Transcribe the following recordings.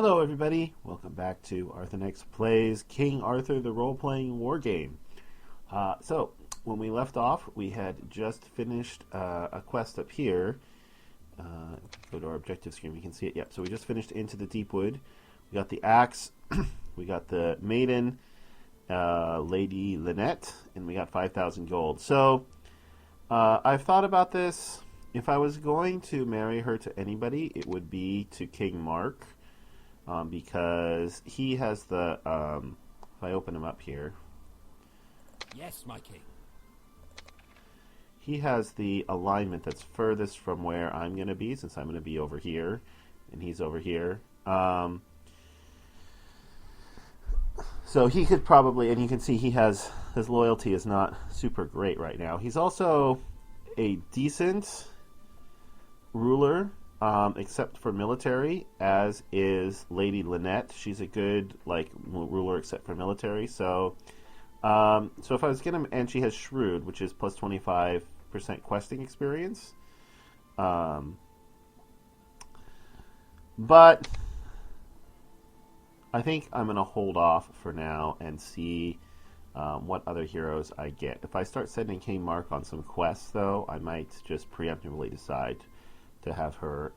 Hello everybody, welcome back to Arthenex Plays King Arthur the Role-Playing Wargame. So, when we left off, we had just finished a quest up here. Go to our objective screen, we can see it. Yep, so we just finished Into the Deepwood. We got the axe, we got the maiden, Lady Lynette, and we got 5,000 gold. So, I've thought about this. If I was going to marry her to anybody, it would be to King Mark. Because he has the, if I open him up here. Yes, my king. He has the alignment that's furthest from where I'm going to be, since I'm going to be over here, and he's over here. So he could probably, and you can see he has, his loyalty is not super great right now. He's also a decent ruler. Except for military, as is Lady Lynette. She's a good ruler except for military. So if I was gonna, and she has Shrewd, which is plus 25% questing experience. But I think I'm gonna hold off for now and see what other heroes I get. If I start sending King Mark on some quests, though, I might just preemptively decide to have her,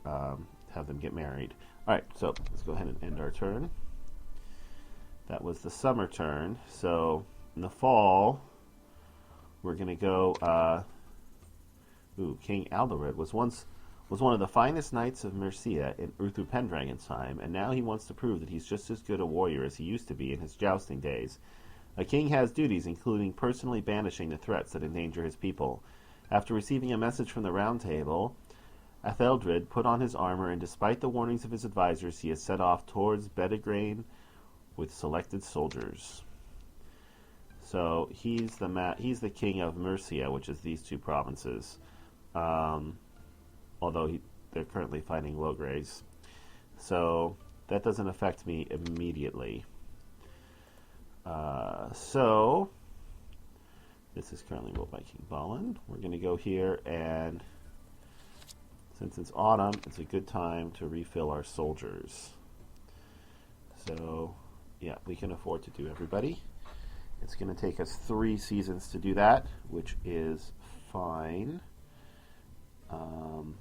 have them get married. Alright, so let's go ahead and end our turn. That was the summer turn. So, in the fall, we're going to go, King Alderred was one of the finest knights of Mercia in Uther Pendragon's time, and now he wants to prove that he's just as good a warrior as he used to be in his jousting days. A king has duties, including personally banishing the threats that endanger his people. After receiving a message from the Round Table, Atheldred put on his armor, and despite the warnings of his advisors, he has set off towards Bedegraine with selected soldiers. So he's the king of Mercia, which is these two provinces. Although they're currently fighting Logres, so that doesn't affect me immediately. So this is currently ruled by King Balin. We're going to go here and, since it's autumn, it's a good time to refill our soldiers. So, yeah, we can afford to do everybody. It's going to take us 3 seasons to do that, which is fine. It'll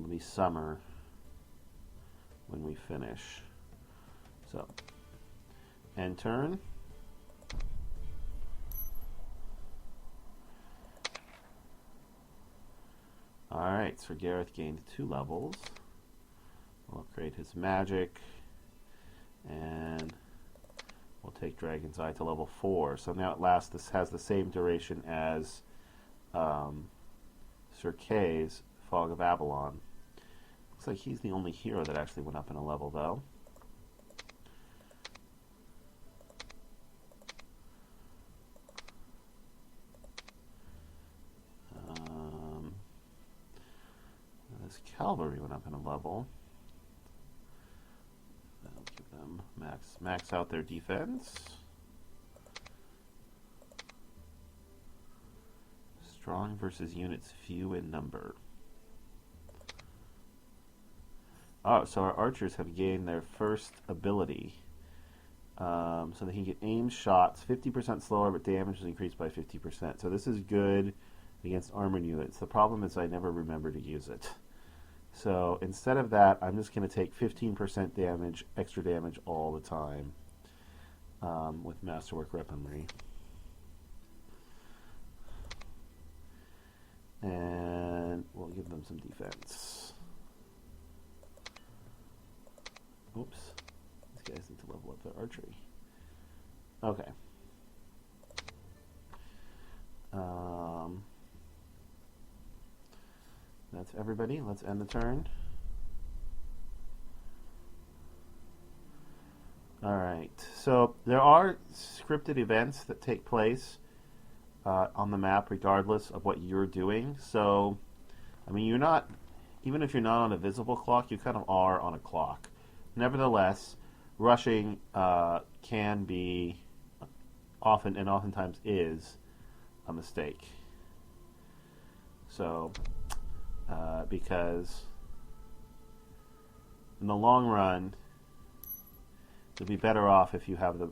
be summer when we finish. So, end turn. Alright, so Gareth gained 2 levels. We'll upgrade his magic. And we'll take Dragon's Eye to level 4. So now at last this has the same duration as Sir Kay's Fog of Avalon. Looks like he's the only hero that actually went up in a level, though. This cavalry went up in a level. That'll give them max out their defense. Strong versus units few in number. Oh, so our archers have gained their first ability. So they can get aimed shots 50% slower, but damage is increased by 50%. So this is good against armored units. The problem is I never remember to use it. So instead of that, I'm just going to take 15% damage, extra damage all the time with Masterwork Weaponry. And we'll give them some defense. Oops. These guys need to level up their archery. Okay. That's everybody. Let's end the turn. Alright, so there are scripted events that take place on the map regardless of what you're doing. So, I mean, you're not, even if you're not on a visible clock, you kind of are on a clock. Nevertheless, rushing can be often, and oftentimes is, a mistake. So, because in the long run, you'll be better off if you have the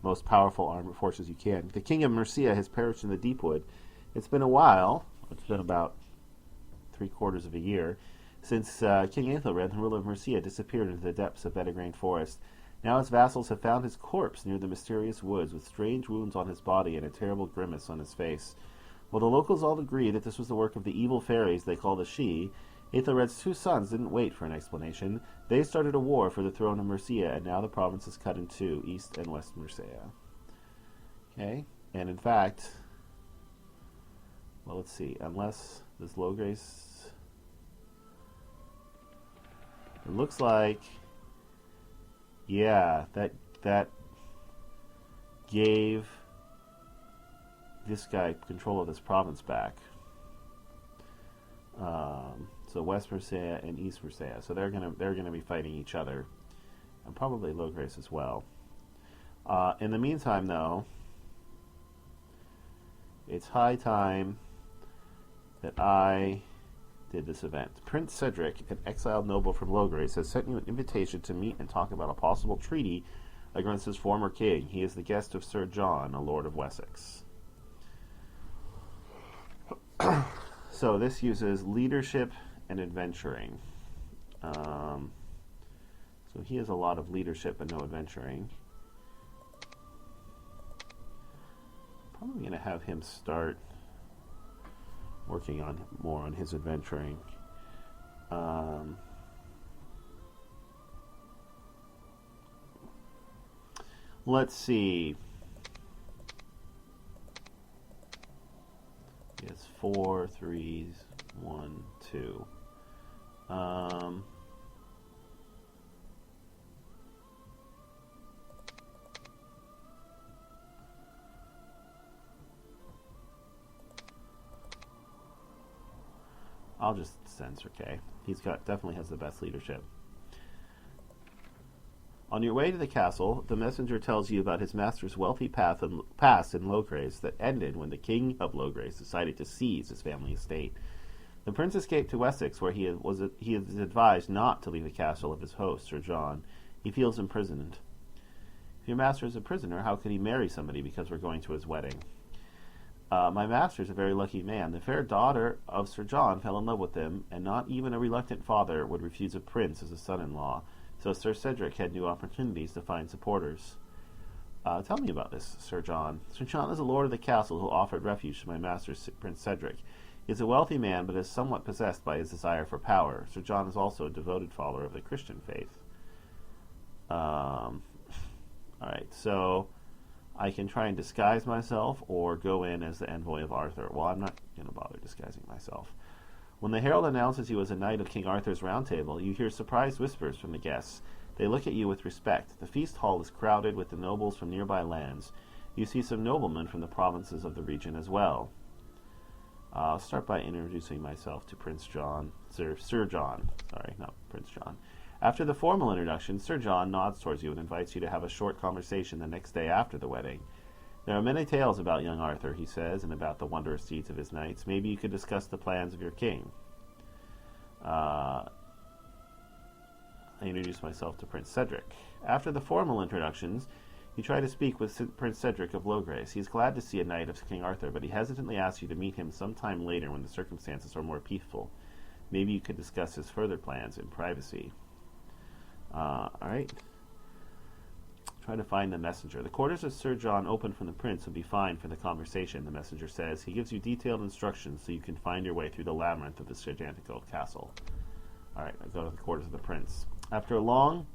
most powerful armed forces you can. The king of Mercia has perished in the Deepwood. It's been a while. It's been about 3/4 of a year since King Aethelred, the ruler of Mercia, disappeared into the depths of Bedegrain Forest. Now his vassals have found his corpse near the mysterious woods, with strange wounds on his body and a terrible grimace on his face. While the locals all agree that this was the work of the evil fairies they call the Sidhe, Aethelred's 2 sons didn't wait for an explanation. They started a war for the throne of Mercia, and now the province is cut in 2, East and West Mercia. Okay, and in fact, well, let's see, unless this Logres, it looks like, yeah, that gave this guy control of this province back. So West Mercia and East Mercia. So they're gonna be fighting each other, and probably Logres as well. In the meantime, though, it's high time that I did this event. Prince Cedric, an exiled noble from Logres, has sent you an invitation to meet and talk about a possible treaty against his former king. He is the guest of Sir John, a lord of Wessex. So this uses leadership and adventuring. So he has a lot of leadership and no adventuring. Probably going to have him start working on more on his adventuring. Let's see. It's 4, 3, 1, 2. I'll just send Sir Kay. He's definitely has the best leadership. On your way to the castle, the messenger tells you about his master's wealthy past in Logres that ended when the king of Logres decided to seize his family estate. The prince escaped to Wessex, where he is advised not to leave the castle of his host, Sir John. He feels imprisoned. If your master is a prisoner, how could he marry somebody because we're going to his wedding? My master is a very lucky man. The fair daughter of Sir John fell in love with him, and not even a reluctant father would refuse a prince as a son-in-law. So Sir Cedric had new opportunities to find supporters. Tell me about this, Sir John. Sir John is a lord of the castle who offered refuge to my master, Prince Cedric. He is a wealthy man, but is somewhat possessed by his desire for power. Sir John is also a devoted follower of the Christian faith. Alright, so I can try and disguise myself or go in as the envoy of Arthur. Well, I'm not going to bother disguising myself. When the herald announces you as a knight of King Arthur's Round Table, you hear surprised whispers from the guests. They look at you with respect. The feast hall is crowded with the nobles from nearby lands. You see some noblemen from the provinces of the region as well. I'll start by introducing myself to Prince John. Sir John. Sorry, not Prince John. After the formal introduction, Sir John nods towards you and invites you to have a short conversation the next day after the wedding. There are many tales about young Arthur, he says, and about the wondrous deeds of his knights. Maybe you could discuss the plans of your king. I introduce myself to Prince Cedric. After the formal introductions, you try to speak with Prince Cedric of Logres. He is glad to see a knight of King Arthur, but he hesitantly asks you to meet him sometime later when the circumstances are more peaceful. Maybe you could discuss his further plans in privacy. Alright. Try to find the messenger. The quarters of Sir John open from the prince would be fine for the conversation, the messenger says. He gives you detailed instructions so you can find your way through the labyrinth of this gigantical castle. Alright, I go to the quarters of the prince. After a long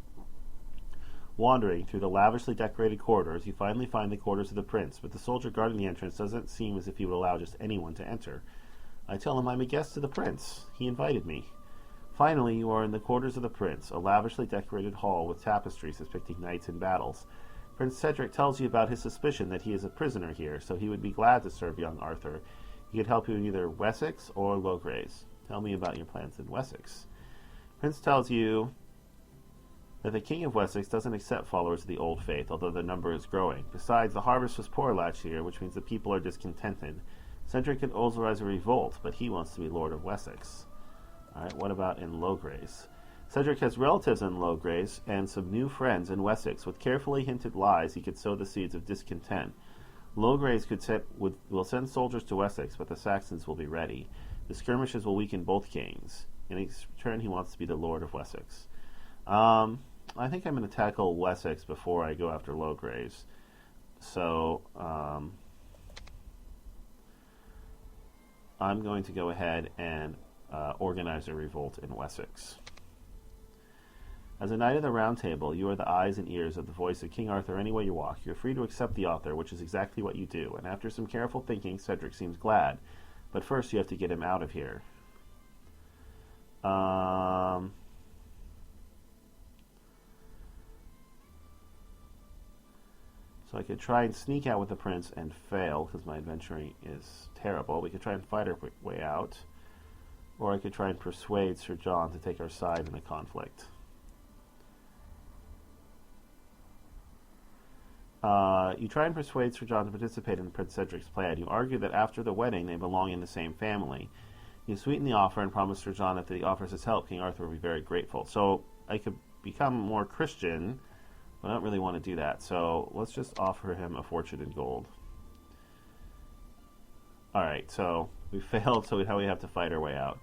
wandering through the lavishly decorated corridors, you finally find the quarters of the prince, but the soldier guarding the entrance doesn't seem as if he would allow just anyone to enter. I tell him I'm a guest of the prince. He invited me. Finally, you are in the quarters of the prince, a lavishly decorated hall with tapestries depicting knights in battles. Prince Cedric tells you about his suspicion that he is a prisoner here, so he would be glad to serve young Arthur. He could help you in either Wessex or Logres. Tell me about your plans in Wessex. Prince tells you that the king of Wessex doesn't accept followers of the old faith, although their number is growing. Besides, the harvest was poor last year, which means the people are discontented. Cedric can authorize a revolt, but he wants to be lord of Wessex. Alright, what about in Logres? Cedric has relatives in Logres and some new friends in Wessex. With carefully hinted lies, he could sow the seeds of discontent. Logres will send soldiers to Wessex, but the Saxons will be ready. The skirmishes will weaken both kings. In return, he wants to be the Lord of Wessex. I think I'm going to tackle Wessex before I go after Logres. So, I'm going to go ahead and organize a revolt in Wessex. As a knight of the Round Table, you are the eyes and ears of the voice of King Arthur anywhere you walk. You're free to accept the offer, which is exactly what you do. And after some careful thinking, Cedric seems glad. But first, you have to get him out of here. So I could try and sneak out with the prince and fail, because my adventuring is terrible. We could try and fight our way out. Or I could try and persuade Sir John to take our side in a conflict. You try and persuade Sir John to participate in Prince Cedric's plan. You argue that after the wedding they belong in the same family. You sweeten the offer and promise Sir John that if he offers his help, King Arthur will be very grateful. So I could become more Christian, but I don't really want to do that. So let's just offer him a fortune in gold. Alright, so we failed, so now we have to fight our way out.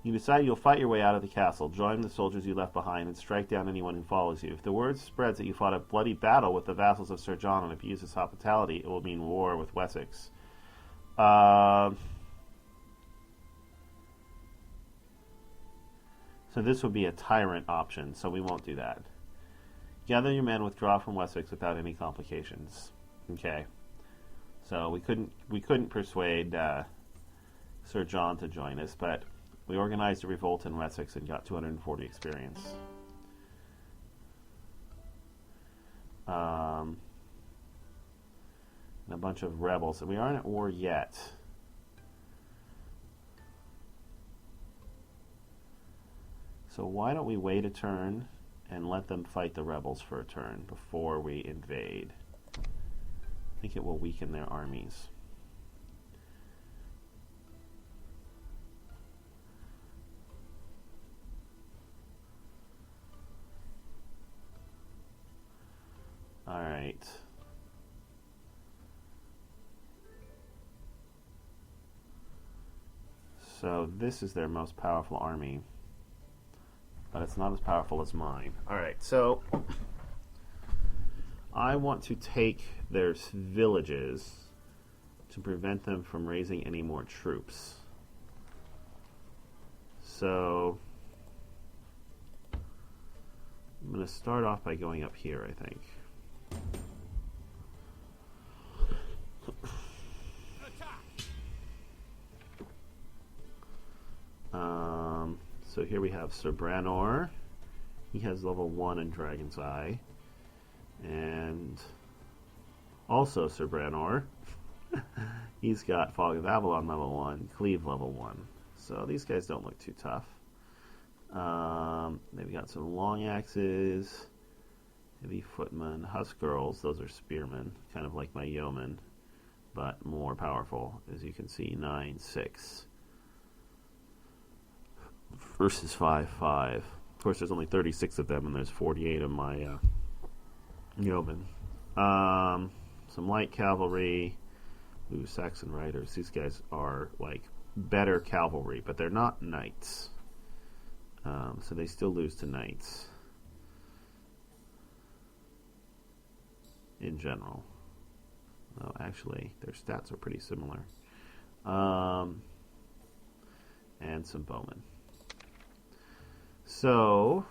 You decide you'll fight your way out of the castle, join the soldiers you left behind, and strike down anyone who follows you. If the word spreads that you fought a bloody battle with the vassals of Sir John and abused his hospitality, it will mean war with Wessex. So this would be a tyrant option, so we won't do that. Gather your men, withdraw from Wessex without any complications. Okay. So we couldn't persuade Sir John to join us, but we organized a revolt in Wessex and got 240 experience. And a bunch of rebels. And we aren't at war yet. So why don't we wait a turn and let them fight the rebels for a turn before we invade? I think it will weaken their armies. Alright. So this is their most powerful army. But it's not as powerful as mine. Alright, so I want to take their villages to prevent them from raising any more troops. So I'm going to start off by going up here, I think. So here we have Sir Branor. He has level 1 in Dragon's Eye. And also Sir Branor. He's got Fog of Avalon level 1, Cleave level 1. So these guys don't look too tough. They've got some long axes, heavy footmen, husk girls. Those are spearmen, kind of like my yeomen, but more powerful. As you can see, 9-6 versus 5-5. Of course, there's only 36 of them, and there's 48 of my yeomen. Some light cavalry. Ooh, Saxon riders. These guys are like better cavalry, but they're not knights. So they still lose to knights in general. Well, actually, their stats are pretty similar. And some bowmen. So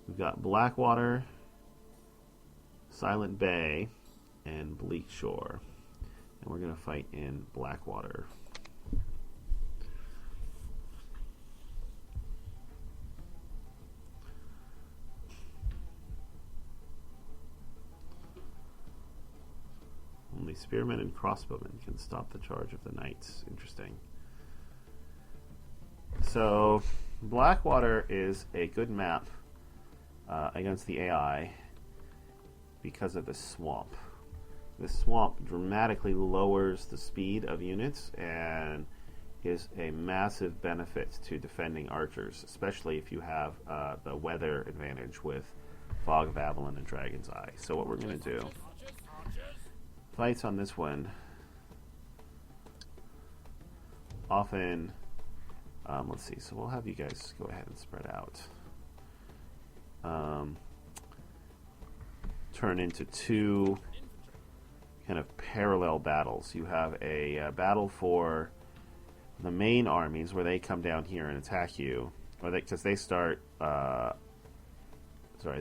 we've got Blackwater, Silent Bay, and Bleak Shore. And we're going to fight in Blackwater. Only spearmen and crossbowmen can stop the charge of the knights. Interesting. So Blackwater is a good map against the AI because of the swamp. The swamp dramatically lowers the speed of units, and is a massive benefit to defending archers, especially if you have the weather advantage with Fog of Avalon and Dragon's Eye. So what we're going to do, fights on this one, often, let's see, so we'll have you guys go ahead and spread out. Turn into two kind of parallel battles. You have a battle for the main armies where they come down here and attack you, or because they start.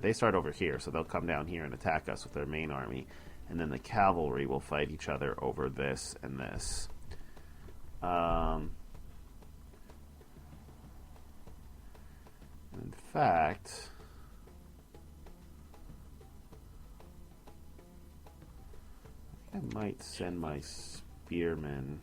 They start over here, so they'll come down here and attack us with their main army, and then the cavalry will fight each other over this and this. In fact, I might send my spearmen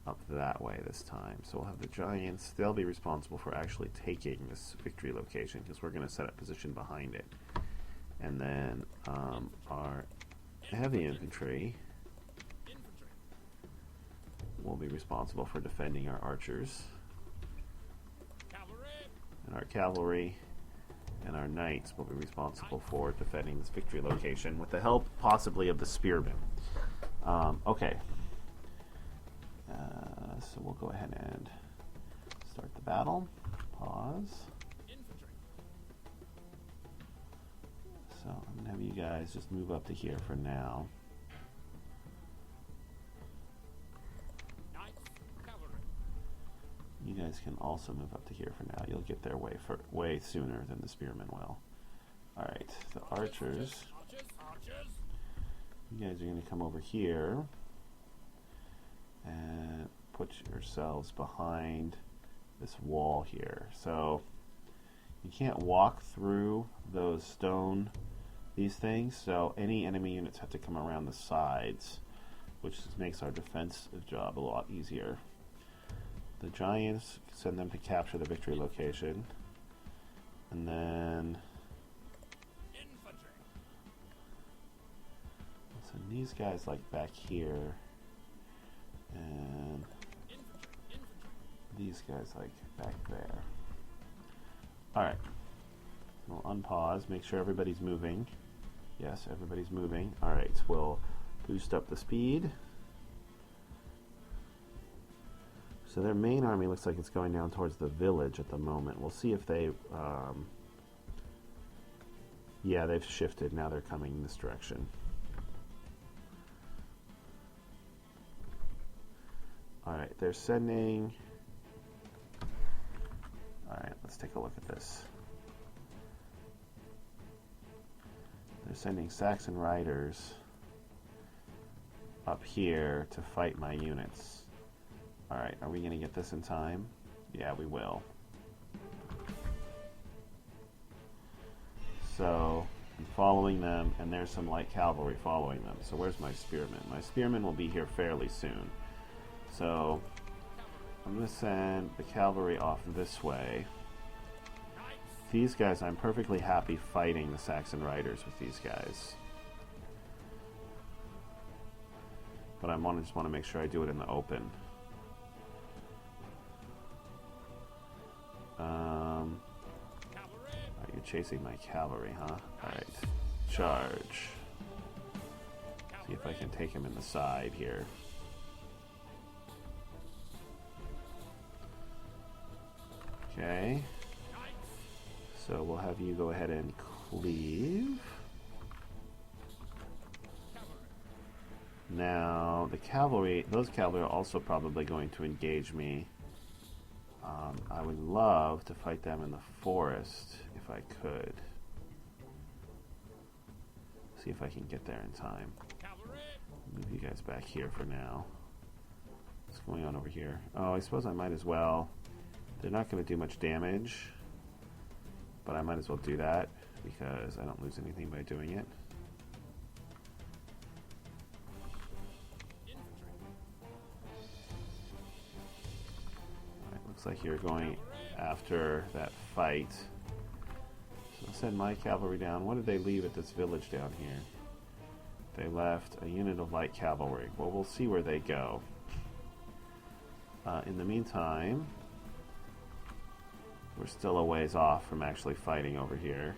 up that way this time. So we'll have the giants. They'll be responsible for actually taking this victory location because we're going to set up position behind it. And then our heavy infantry will be responsible for defending our archers. And our cavalry and our knights will be responsible for defending this victory location with the help possibly of the spearmen. Okay. So we'll go ahead and start the battle. Pause. So I'm going to have you guys just move up to here for now. You guys can also move up to here for now. You'll get there way sooner than the spearmen will. Alright, the archers. You guys are going to come over here and put yourselves behind this wall here. So you can't walk through those these things, so any enemy units have to come around the sides, which makes our defensive job a lot easier. The giants, send them to capture the victory location, and then send these guys like back here, and these guys like back there. Alright, we'll unpause, make sure everybody's moving. Yes, everybody's moving. Alright, we'll boost up the speed. So their main army looks like it's going down towards the village at the moment. We'll see if they... yeah, they've shifted. Now they're coming in this direction. Alright, they're sending... Alright, let's take a look at this. They're sending Saxon riders up here to fight my units. Alright, are we going to get this in time? Yeah, we will. So, I'm following them, and there's some light cavalry following them. So where's my spearmen? My spearmen will be here fairly soon. So, I'm going to send the cavalry off this way. These guys, I'm perfectly happy fighting the Saxon riders with these guys. But I just want to make sure I do it in the open. Alright, you're chasing my cavalry, huh? Alright. Charge. See if I can take him in the side here. Okay. So we'll have you go ahead and cleave. Now, the cavalry, those cavalry are also probably going to engage me. I would love to fight them in the forest if I could. See if I can get there in time. Move you guys back here for now. What's going on over here? Oh, I suppose I might as well. They're not going to do much damage, but I might as well do that because I don't lose anything by doing it. Looks like you're going after that fight. So I'll send my cavalry down. What did they leave at this village down here? They left a unit of light cavalry. Well, we'll see where they go. In the meantime, we're still a ways off from actually fighting over here,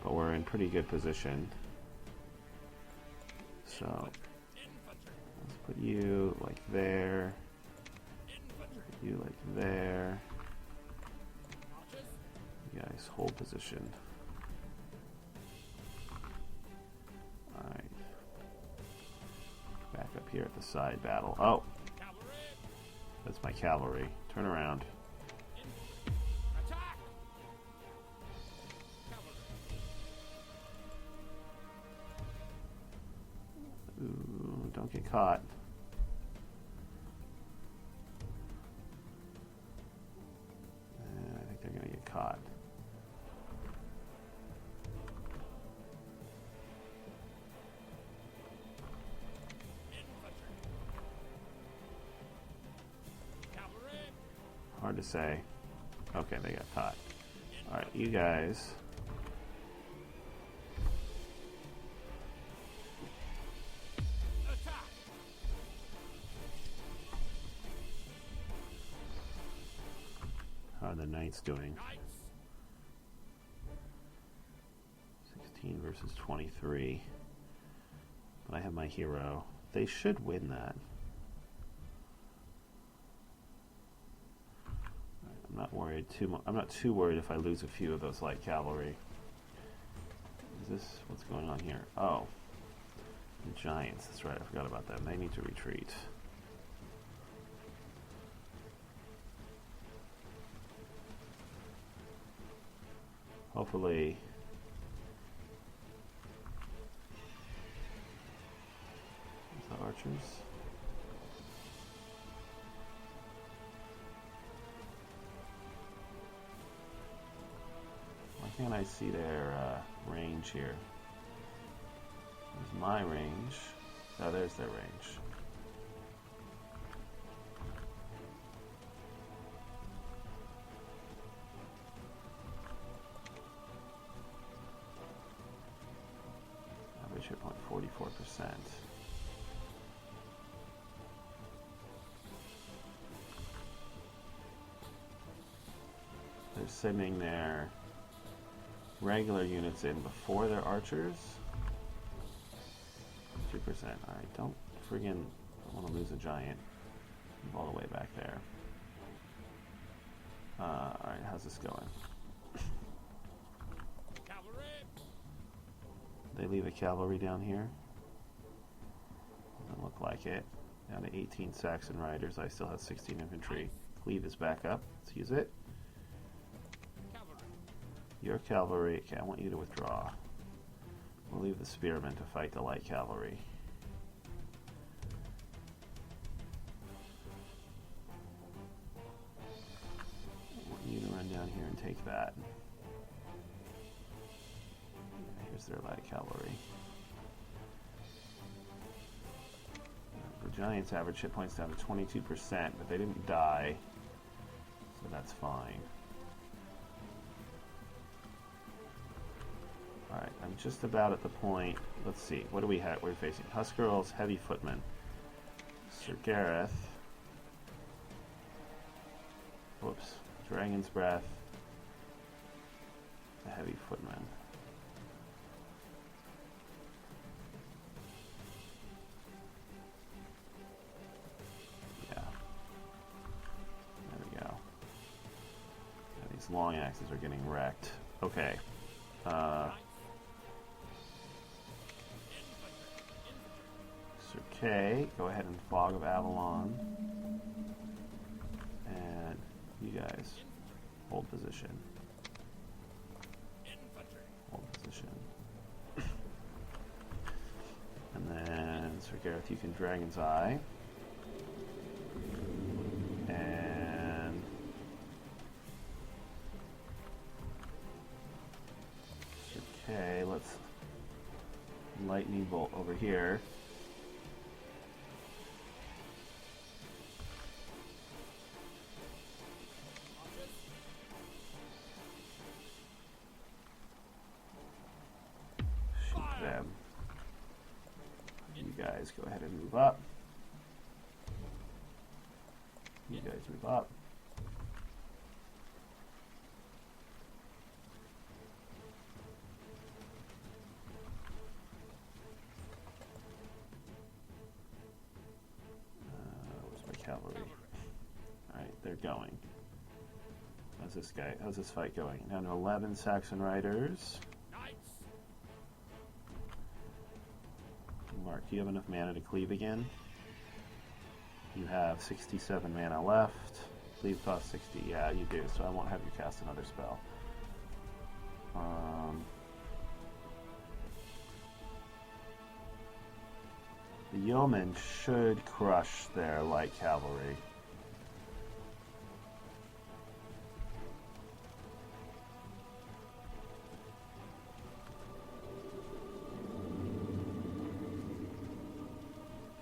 but we're in pretty good position. So let's put you like there, put you like there. You guys hold position. Alright. Back up here at the side battle. Oh! That's my cavalry. Turn around. Ooh, don't get caught. I think they're going to get caught. Hard to say. Okay, they got caught. Alright, you guys. How are the knights doing? 16 versus 23. But I have my hero. They should win that. I'm not worried too much. I'm not too worried if I lose a few of those light cavalry. Is this what's going on here? Oh, the giants. That's right. I forgot about them. They need to retreat. Hopefully, the archers. Why can't I see their range here? There's my range. Oh, there's their range. Average hit point 44%. They're sending their regular units in before their archers. 2%. Alright, don't friggin' want to lose a giant. Move all the way back there. Alright, how's this going? They leave a cavalry down here? Doesn't look like it. Down to 18 Saxon riders. I still have 16 infantry. Cleave is back up. Let's use it. Your cavalry. Okay, I want you to withdraw. We'll leave the spearmen to fight the light cavalry. I want you to run down here and take that. Here's their light cavalry. The giants' average hit points down to 22%, but they didn't die, so that's fine. Alright, I'm just about at the point. Let's see, what do we have? We're facing Huskarls, Heavy Footmen, Sir Gareth, whoops, Dragon's Breath, the Heavy Footmen. Yeah, there we go. Yeah, these long axes are getting wrecked. Okay. Okay, go ahead and Fog of Avalon. And you guys hold position. Hold position. And then, Sir Gareth, you can Dragon's Eye. And okay, let's Lightning Bolt over here. Them. You guys go ahead and move up. Let's move up. Where's my cavalry? Alright, they're going. How's this fight going? Down to 11 Saxon riders. Mark, do you have enough mana to cleave again? You have 67 mana left. Cleave costs 60. Yeah, you do, so I won't have you cast another spell. The yeomen should crush their light cavalry.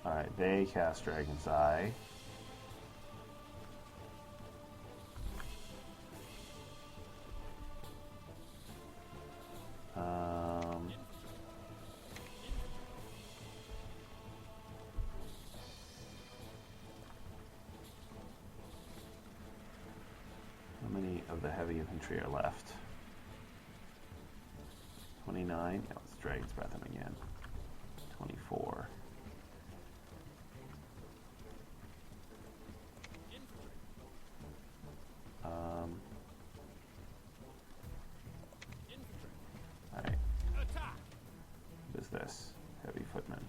Alright, they cast Dragon's Eye. How many of the heavy infantry are left? 29? Yeah, let's Dragon's Breath them again. 24. Alright. What is this? Heavy footmen.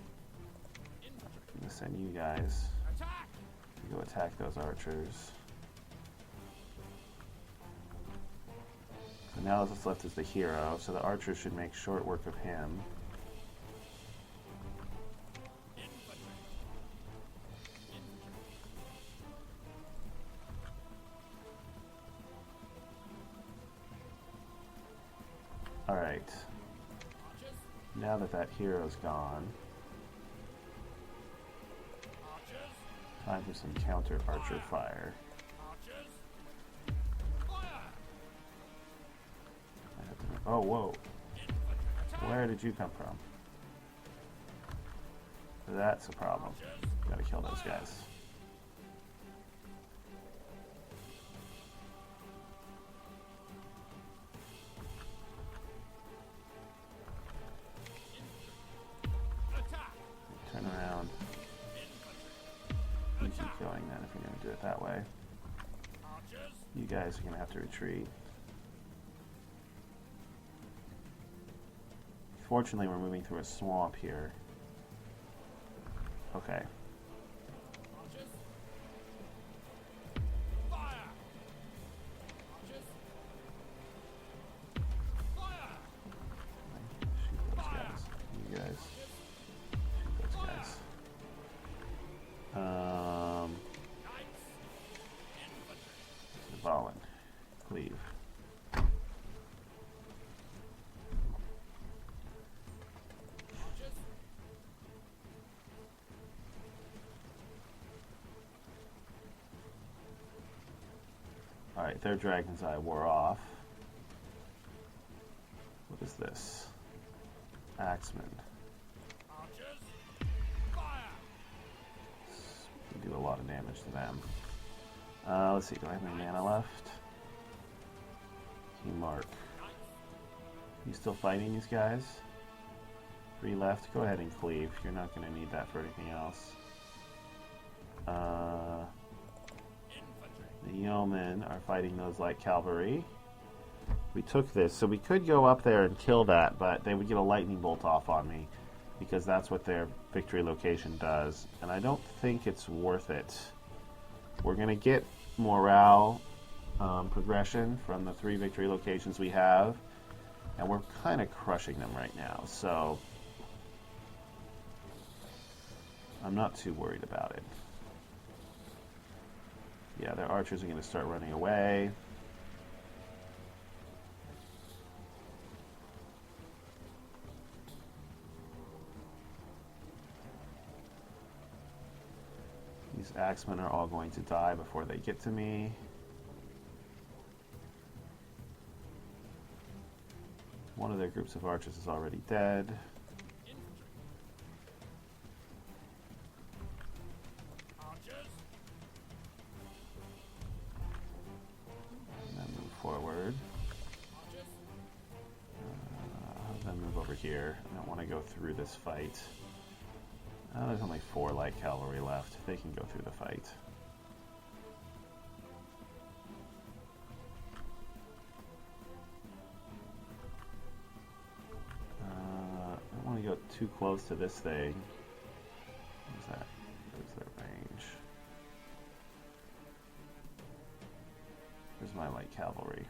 I'm going to send you guys to go attack those archers. So now what's left is the hero, so the archers should make short work of him. Alright, now that that hero's gone, time for some counter archer fire. Oh, whoa. Where did you come from? That's a problem. Gotta kill those guys. Turn around. You keep going then if you're going to do it that way. You guys are going to have to retreat. Fortunately, we're moving through a swamp here. Okay. Shoot those guys. You guys. Shoot those guys. Volin. Cleave. Alright, their Dragon's Eye wore off. What is this? Axemen. We do a lot of damage to them. Let's see, do I have any mana left? King Mark. You still fighting these guys? 3 left. Go ahead and cleave. You're not going to need that for anything else. The yeomen are fighting those light cavalry. We took this, so we could go up there and kill that, but they would get a lightning bolt off on me because that's what their victory location does, and I don't think it's worth it. We're going to get morale progression from the 3 victory locations we have, and we're kind of crushing them right now, so I'm not too worried about it. Yeah, their archers are going to start running away. These axemen are all going to die before they get to me. One of their groups of archers is already dead. here. I don't want to go through this fight. There's only 4 light cavalry left. They can go through the fight. I don't want to go too close to this thing. What's that? Where's their range? Where's my light cavalry?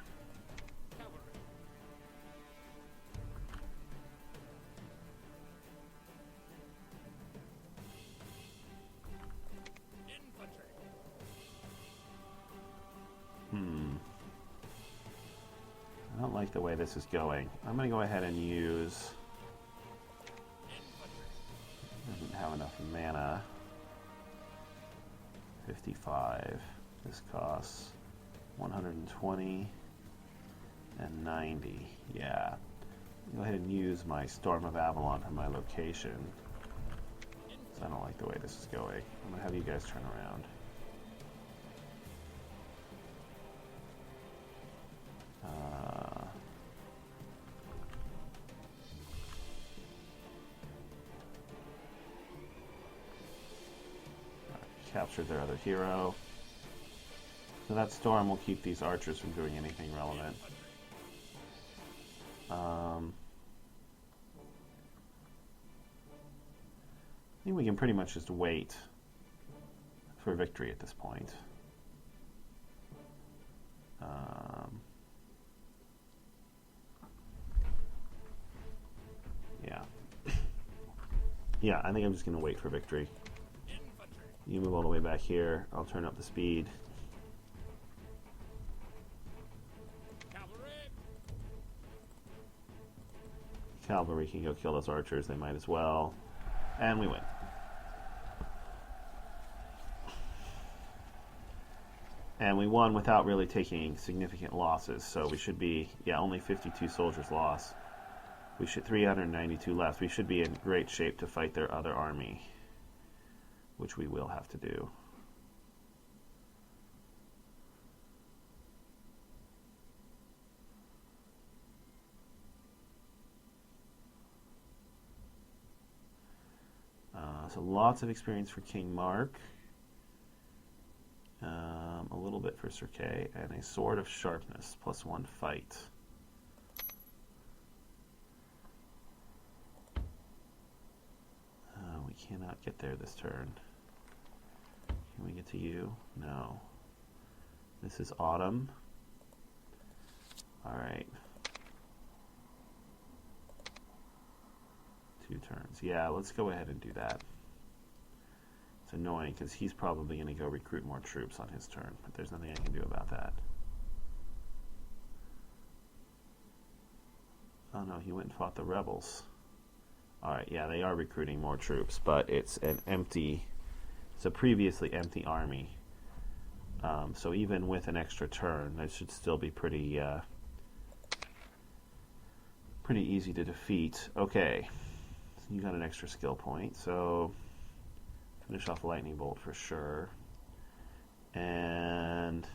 I don't like the way this is going. I'm going to go ahead and use... Doesn't have enough mana. 55. This costs 120 and 90. Yeah. Go ahead and use my Storm of Avalon for my location. So I don't like the way this is going. I'm going to have you guys turn around. Captured their other hero. So that storm will keep these archers from doing anything relevant. I think we can pretty much just wait for victory at this point. Yeah. Yeah, I think I'm just going to wait for victory. You move all the way back here. I'll turn up the speed. Cavalry can go kill those archers. They might as well. And we win. And we won without really taking significant losses. So we should be, yeah, only 52 soldiers lost. We should 392 left. We should be in great shape to fight their other army, which we will have to do. So lots of experience for King Mark, a little bit for Sir Kay, and a Sword of Sharpness, +1 fight. We cannot get there this turn. Can we get to you? No. This is autumn. Alright. 2 turns. Yeah, let's go ahead and do that. It's annoying because he's probably going to go recruit more troops on his turn, but there's nothing I can do about that. Oh no, he went and fought the rebels. Alright, yeah, they are recruiting more troops, but it's an empty... It's a previously empty army. So even with an extra turn, that should still be pretty easy to defeat. Okay, so you got an extra skill point, so finish off a lightning bolt for sure. And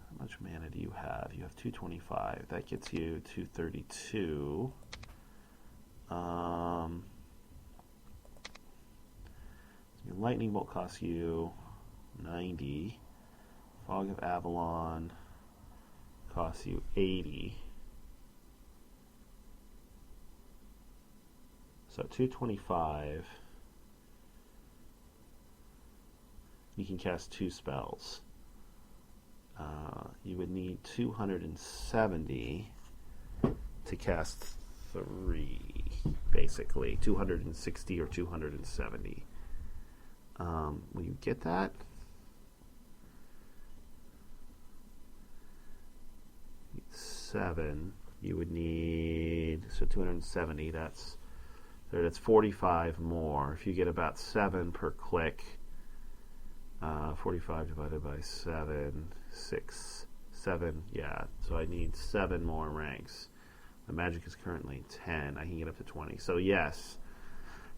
how much mana do you have? You have 225. That gets you 232. Your lightning bolt costs you 90. Fog of Avalon costs you 80. So 225. You can cast 2 spells. You would need 270 to cast 3, basically. 260 or 270. Will you get that? Seven. You would need, so 270. That's 45 more. If you get about 7 per click, 45 divided by 7, 6, 7. Yeah. So I need 7 more ranks. The magic is currently 10. I can get up to 20. So yes,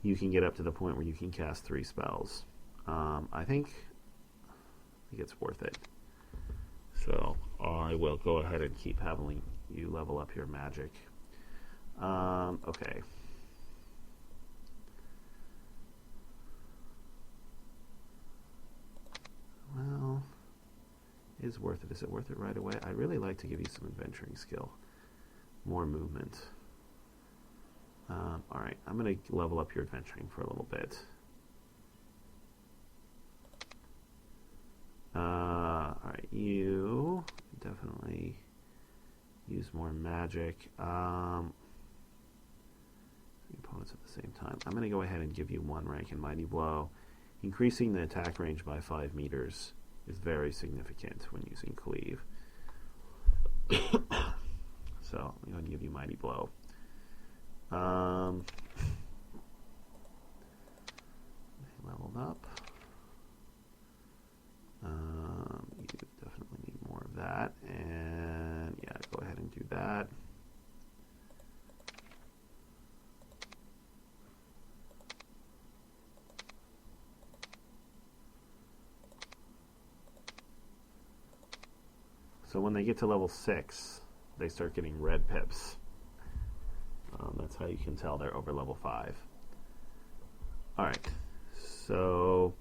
you can get up to the point where you can cast 3 spells. I think it's worth it. So I will go ahead and keep having you level up your magic. Okay. Well, is worth it. Is it worth it right away? I really like to give you some adventuring skill. More movement. Alright, I'm going to level up your adventuring for a little bit. Alright, you definitely use more magic. Opponents at the same time. I'm going to go ahead and give you 1 rank in Mighty Blow. Increasing the attack range by 5 meters is very significant when using Cleave. So I'm going to give you Mighty Blow. Leveled up. You definitely need more of that. And yeah, go ahead and do that. So when they get to level 6, they start getting red pips. That's how you can tell they're over level 5. Alright, so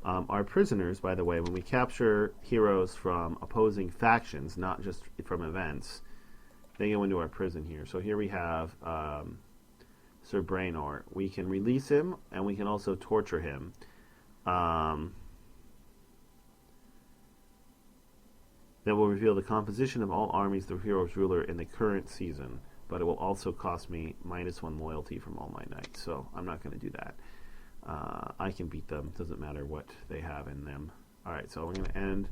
our prisoners, by the way, when we capture heroes from opposing factions, not just from events, they go into our prison here. So here we have Sir Brainor. We can release him, and we can also torture him. That will reveal the composition of all armies the hero's ruler in the current season, but it will also cost me -1 loyalty from all my knights, so I'm not going to do that. I can beat them, doesn't matter what they have in them. Alright, so we're going to end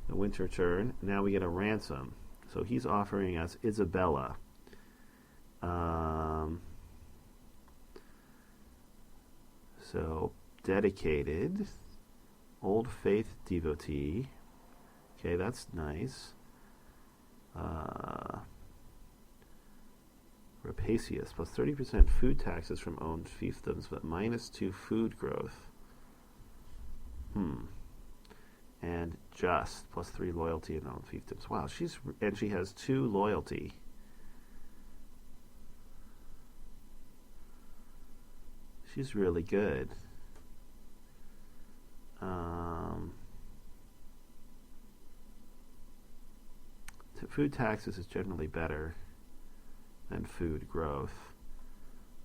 the winter turn. Now we get a ransom. So he's offering us Isabella. So, dedicated, old faith devotee. Okay, that's nice. Rapacious, plus 30% food taxes from owned fiefdoms, but -2 food growth. And just, plus 3 loyalty in owned fiefdoms. Wow, and she has 2 loyalty. She's really good. Food taxes is generally better than food growth.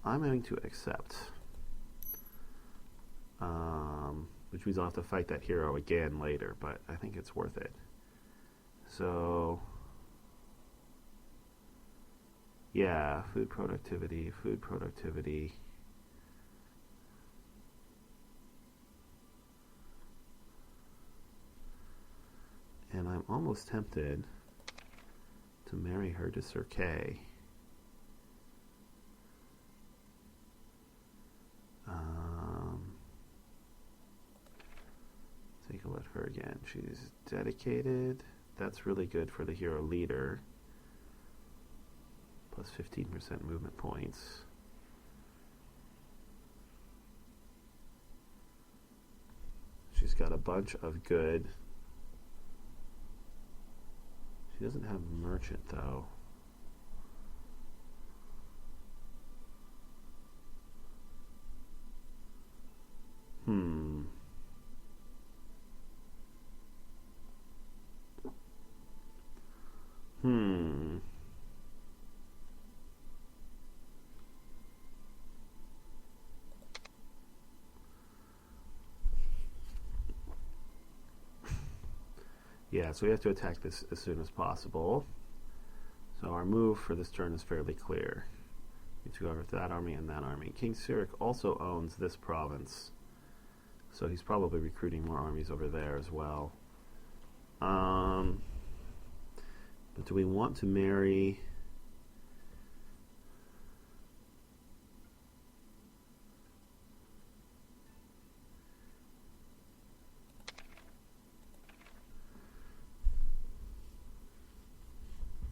I'm going to accept. Which means I'll have to fight that hero again later, but I think it's worth it. So, yeah, food productivity. And I'm almost tempted to marry her to Sir Kay. Take a look at her again. She's dedicated. That's really good for the hero leader. Plus 15% movement points. She's got a bunch of good. She doesn't have merchant though. Yeah, so we have to attack this as soon as possible. So our move for this turn is fairly clear. We need to go over to that army and that army. King Cyric also owns this province, so he's probably recruiting more armies over there as well. But do we want to marry?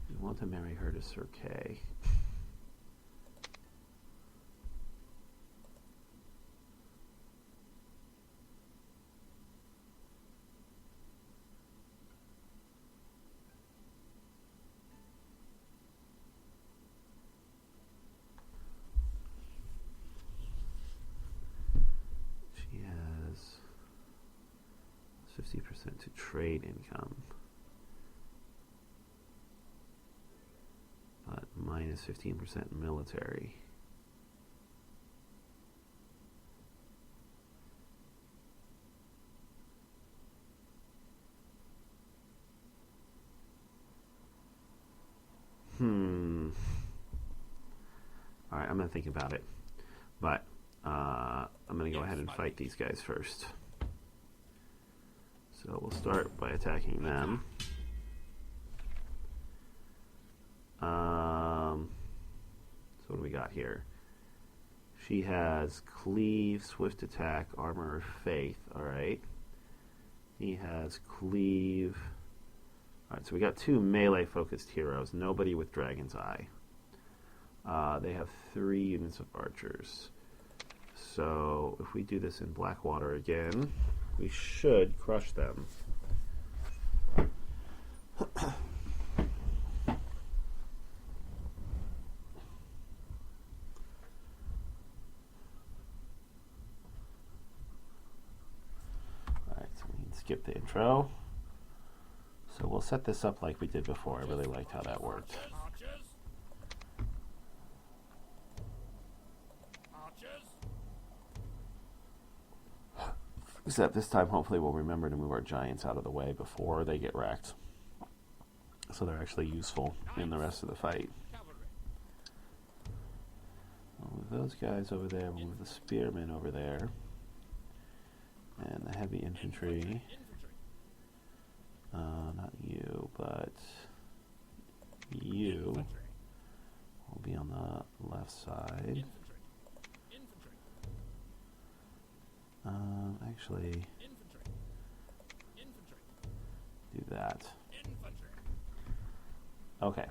We want to marry her to Sir Kay. 50% to trade income. But minus 15% military. Alright, I'm going to think about it. But I'm going to go ahead and fight these guys first. So we'll start by attacking them. So what do we got here? She has cleave, swift attack, armor of faith. Alright. He has cleave. Alright, so we got 2 melee focused heroes. Nobody with Dragon's Eye. They have 3 units of archers. So if we do this in Blackwater again, we should crush them. Alright, so we can skip the intro. So we'll set this up like we did before. I really liked how that worked. Except this time, hopefully, we'll remember to move our giants out of the way before they get wrecked. So they're actually useful in the rest of the fight. We'll move those guys over there. We'll move the spearmen over there. And the heavy infantry. Not you, but you will be on the left side. Actually, do that. Okay.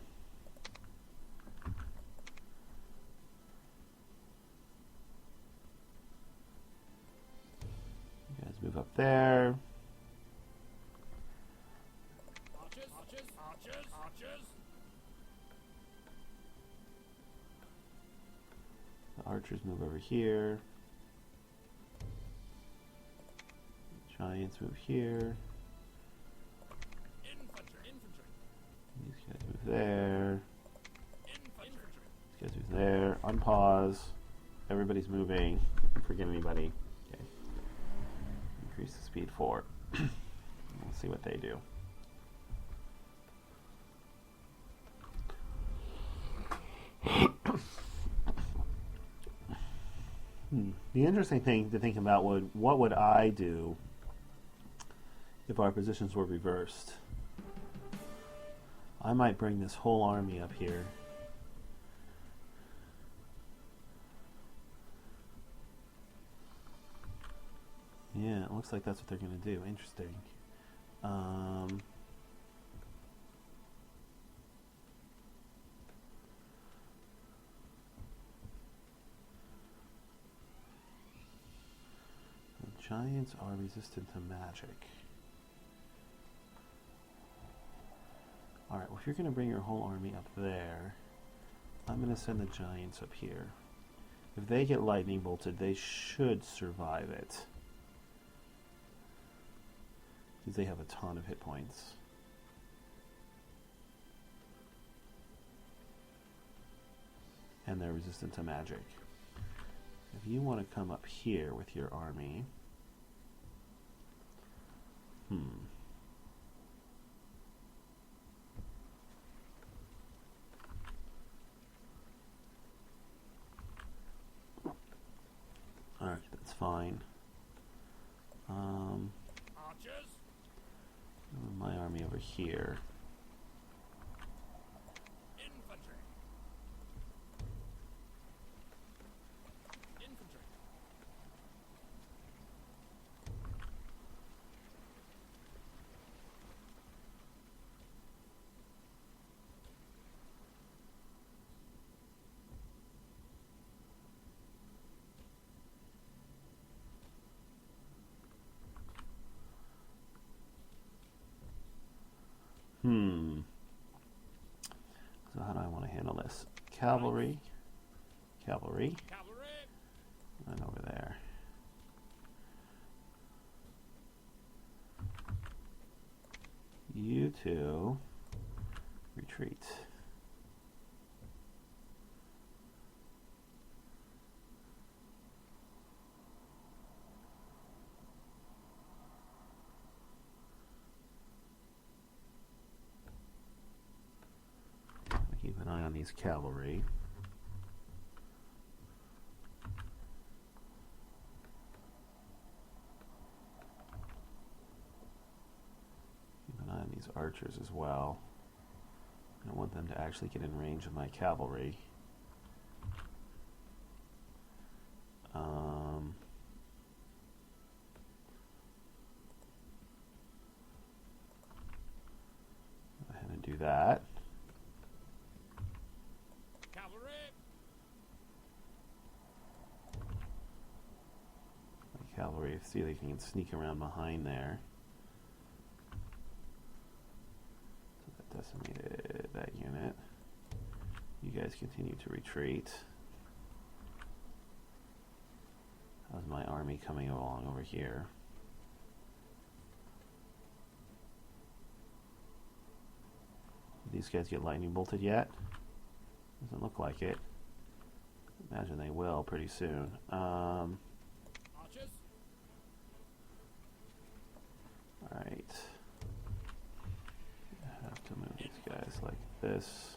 You guys move up there. The archers move over here. Giants move here. These guys move there. These guys move there. Unpause. Everybody's moving. Forget anybody. Okay. Increase the speed 4. We'll see what they do. The interesting thing to think about what would I do if our positions were reversed. I might bring this whole army up here. Yeah, it looks like that's what they're going to do. Interesting. The giants are resistant to magic. Alright, well if you're going to bring your whole army up there, I'm going to send the giants up here. If they get lightning bolted, they should survive it. Because they have a ton of hit points. And they're resistant to magic. If you want to come up here with your army... Alright, that's fine. My army over here. So how do I want to handle this? Cavalry. Cavalry. And over there. you to retreat. Keep an eye on these cavalry. Keep an eye on these archers as well. I don't want them to actually get in range of my cavalry. Go ahead and do that. Cavalry, see if they can sneak around behind there. So that decimated that unit. You guys continue to retreat. How's my army coming along over here? Did these guys get lightning bolted yet? Doesn't look like it. Imagine they will pretty soon. Alright. I have to move these guys like this.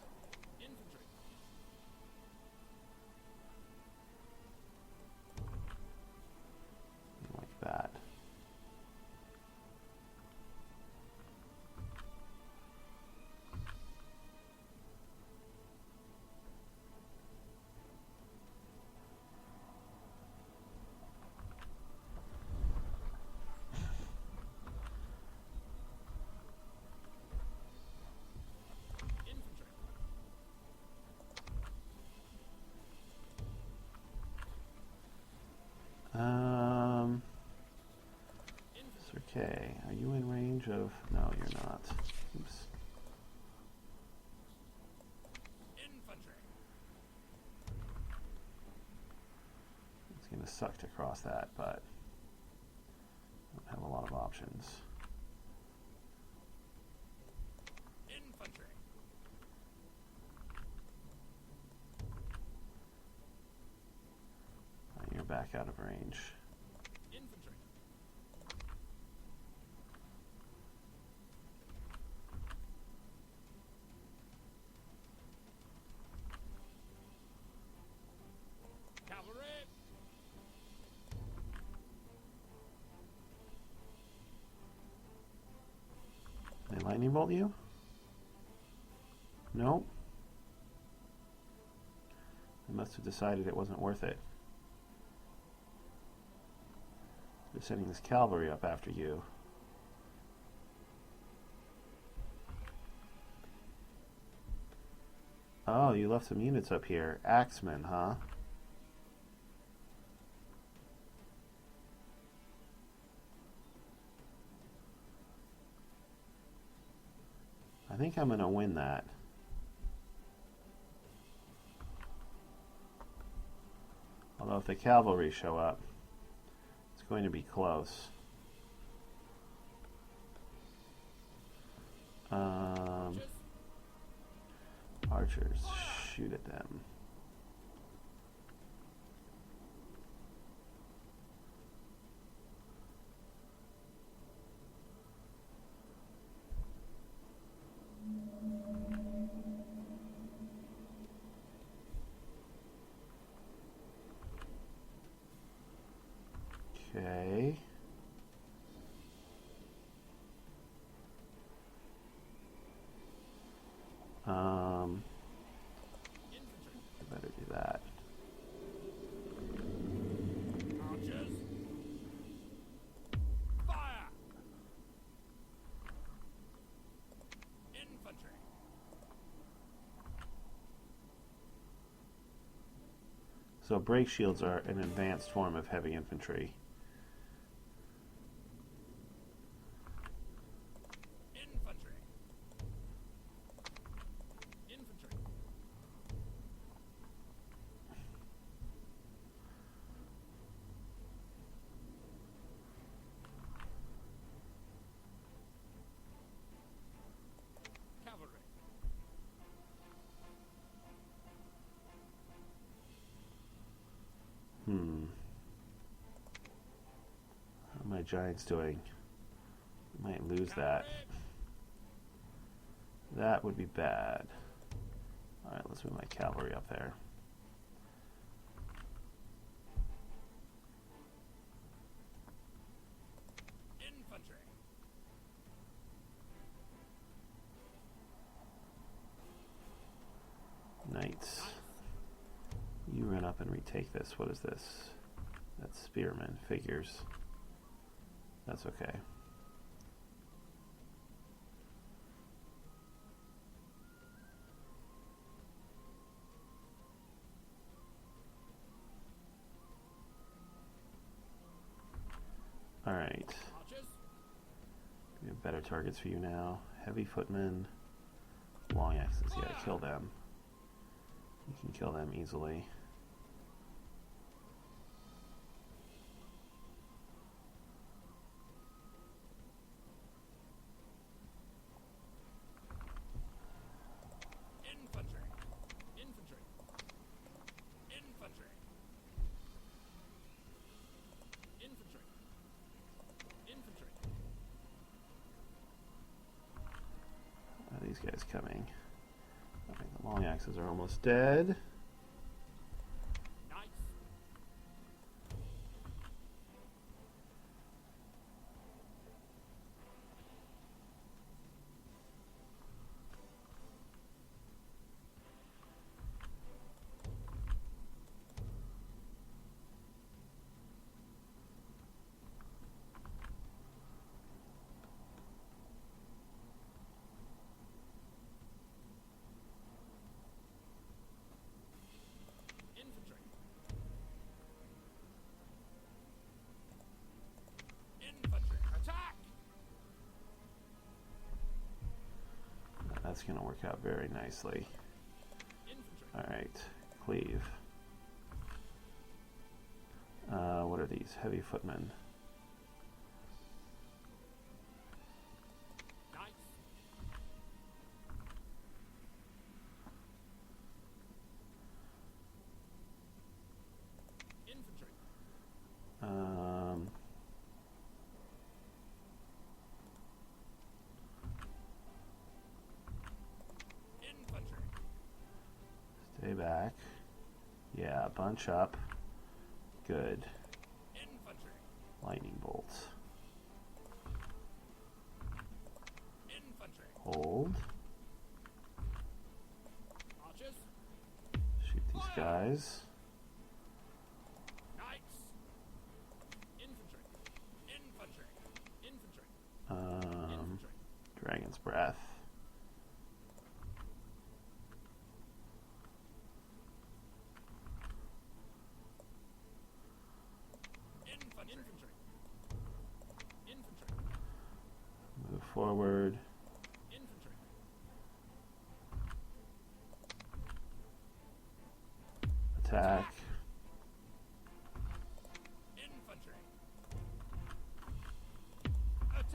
Like that. Okay, are you in range of... No, you're not. Oops. Infantry. It's going to suck to cross that, but I don't have a lot of options. Infantry. You're back out of range. They lightning bolt you? Nope. They must have decided it wasn't worth it. They're sending this cavalry up after you. Oh, you left some units up here. Axemen, huh? I think I'm going to win that. Although if the cavalry show up, it's going to be close. Archers, shoot at them. Okay. I better do that. Archers. Fire. Infantry. So break shields are an advanced form of heavy infantry. my giants doing? I might lose that. That would be bad. Alright, let's move my cavalry up there. Infantry. Knights. You run up and retake this. What is this? That's spearmen. Figures. That's okay. Alright. We have better targets for you now. Heavy footmen. Long axes. Yeah, kill them. You can kill them easily. Infantry. Infantry. Infantry. Infantry. Infantry. Are these guys coming? I think the long axes are almost dead. Knights. Infantry. Infantry. Attack! That's going to work out very nicely. Infantry. Alright, cleave. What are these? Heavy footmen. Knights. Infantry. Infantry. Stay back. Yeah, bunch up. Good. Infantry. Lightning bolts. Infantry. Hold. Archers. Shoot these guys. Knights. Infantry. Infantry. Infantry. Infantry. Dragon's breath. Infantry. Infantry. Move forward. Infantry. Attack. Infantry.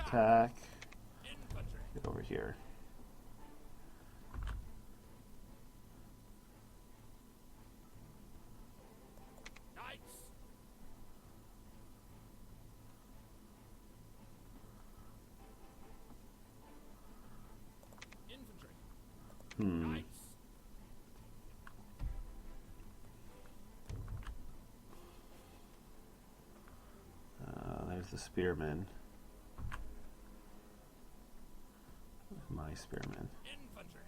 Attack. Infantry. Get over here. Knights. Infantry. Knights. There's the spearmen. My spearmen. Infantry.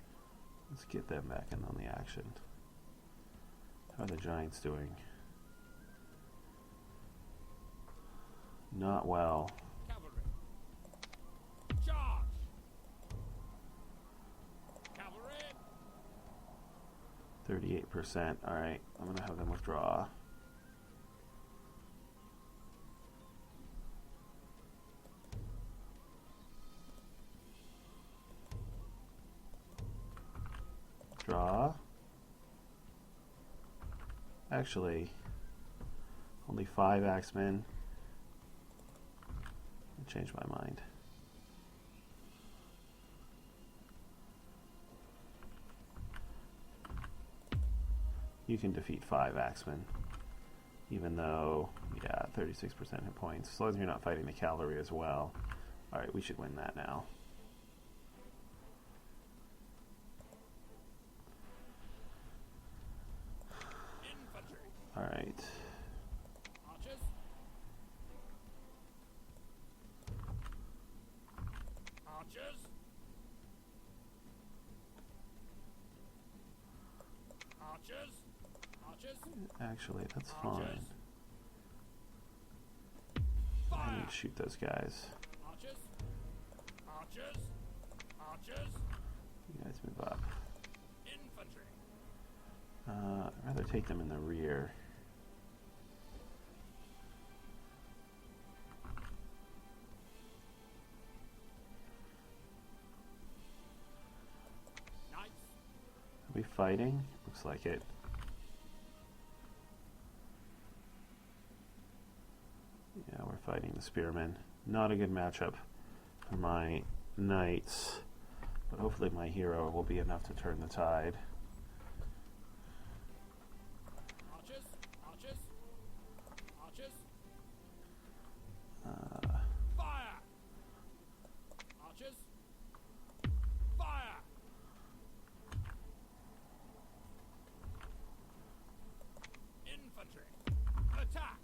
Let's get them back in on the action. How are the giants doing? Not well. Cavalry. Charge. Cavalry. 38%. Alright, I'm going to have them withdraw. Draw. Actually, only 5 axemen. I changed my mind. You can defeat 5 axemen. Even though, yeah, 36% hit points. As long as you're not fighting the cavalry as well. Alright, we should win that now. Infantry. Alright. Archers. Archers. Archers. Archers. Actually, that's Archers. fine. I Fire. need to shoot those guys. Archers. Archers. Archers. You guys move up. Infantry. I'd rather take them in the rear. Knights. Are we fighting? Looks like it. Yeah, we're fighting the spearmen. Not a good matchup for my knights, but hopefully my hero will be enough to turn the tide. Archers. Archers. Archers. Fire. Archers. Fire. Infantry. Attack.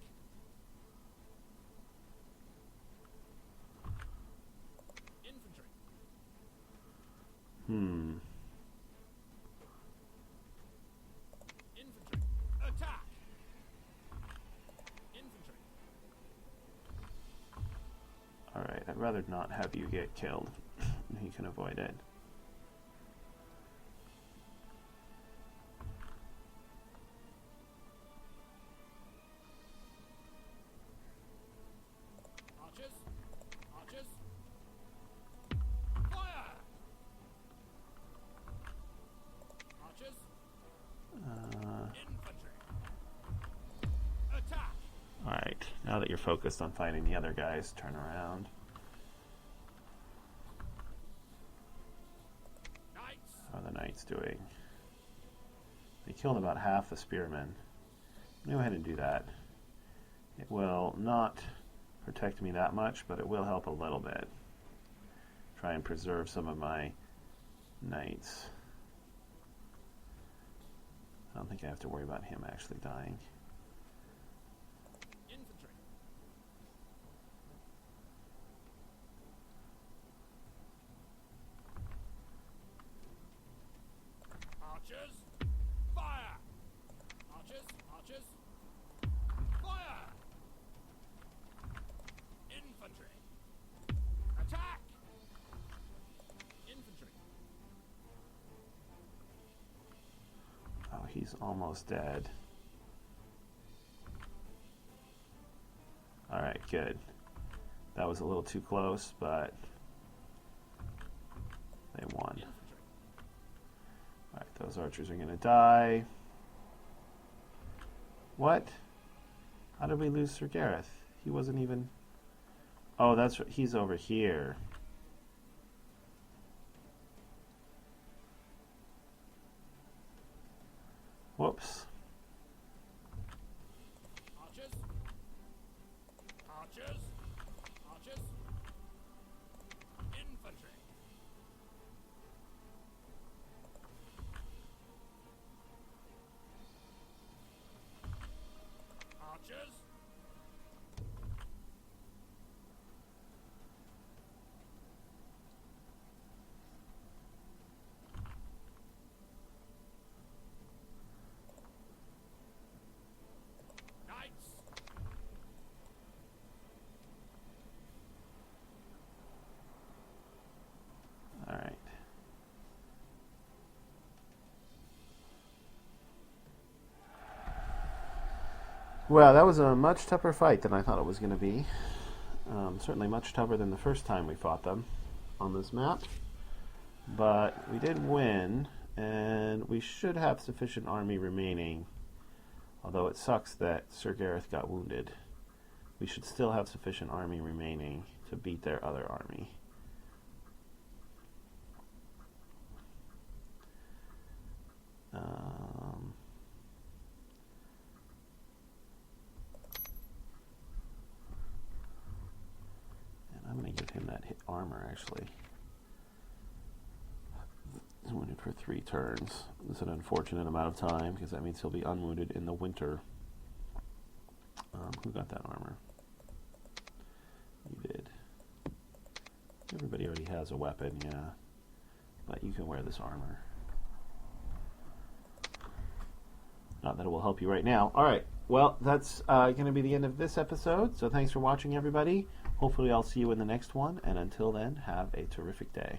Infantry. Infantry. Attack. Infantry. Alright, I'd rather not have you get killed. He can avoid it. Archers. Archers. Fire. Archers. Infantry. Attack. Alright, now that you're focused on fighting the other guys, turn around. Knights. How are the knights doing? They killed about half the spearmen. Go ahead and do that. It will not protect me that much, but it will help a little bit. Try and preserve some of my knights. I don't think I have to worry about him actually dying. Infantry. Archers. Fire. Archers. Archers. Fire. Infantry. Attack. Infantry. Oh, he's almost dead. Alright, good. That was a little too close, but they won. Infantry. Alright, those archers are going to die. What? How did we lose Sir Gareth? He wasn't even... Oh, that's right. He's over here. Whoops. Archers. Archers. Archers. Infantry. Archers. Knights. Alright. Well, that was a much tougher fight than I thought it was going to be. Certainly much tougher than the first time we fought them on this map. But we did win, and we should have sufficient army remaining. Although it sucks that Sir Gareth got wounded. We should still have sufficient army remaining to beat their other army. give him that hit armor, actually. He's wounded for 3 turns. It's an unfortunate amount of time, because that means he'll be unwounded in the winter. Who got that armor? You did. Everybody already has a weapon, yeah. But you can wear this armor. Not that it will help you right now. Alright, well, that's going to be the end of this episode. So thanks for watching, everybody. Hopefully I'll see you in the next one. And until then, have a terrific day.